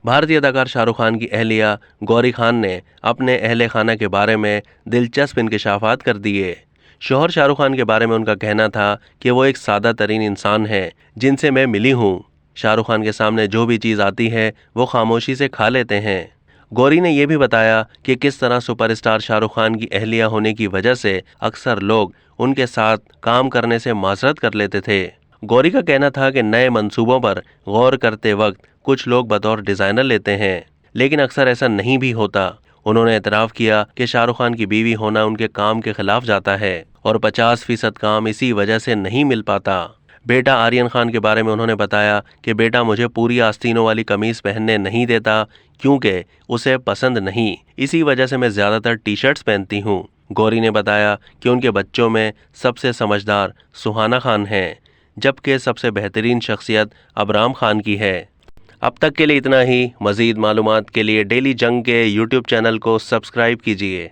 بھارتی اداکار شاہ رخ خان کی اہلیہ گوری خان نے اپنے اہل خانہ کے بارے میں دلچسپ انکشافات کر دیے۔ شوہر شاہ رخ خان کے بارے میں ان کا کہنا تھا کہ وہ ایک سادہ ترین انسان ہے جن سے میں ملی ہوں۔ شاہ رخ خان کے سامنے جو بھی چیز آتی ہے وہ خاموشی سے کھا لیتے ہیں۔ گوری نے یہ بھی بتایا کہ کس طرح سپر اسٹار شاہ رخ خان کی اہلیہ ہونے کی وجہ سے اکثر لوگ ان کے ساتھ کام کرنے سے معذرت کر لیتے تھے۔ گوری کا کہنا تھا کہ نئے منصوبوں پر غور کرتے وقت کچھ لوگ بطور ڈیزائنر لیتے ہیں، لیکن اکثر ایسا نہیں بھی ہوتا۔ انہوں نے اعتراف کیا کہ شاہ رخ خان کی بیوی ہونا ان کے کام کے خلاف جاتا ہے اور 50% کام اسی وجہ سے نہیں مل پاتا۔ بیٹا آرین خان کے بارے میں انہوں نے بتایا کہ بیٹا مجھے پوری آستینوں والی قمیض پہننے نہیں دیتا کیونکہ اسے پسند نہیں، اسی وجہ سے میں زیادہ تر ٹی شرٹس پہنتی ہوں۔ گوری نے بتایا کہ ان کے بچوں میں سب سے سمجھدار سہانا خان ہیں، جبکہ سب سے بہترین شخصیت ابرام خان کی ہے۔ اب تک کے لیے اتنا ہی۔ مزید معلومات کے لیے ڈیلی جنگ کے یوٹیوب چینل کو سبسکرائب کیجیے۔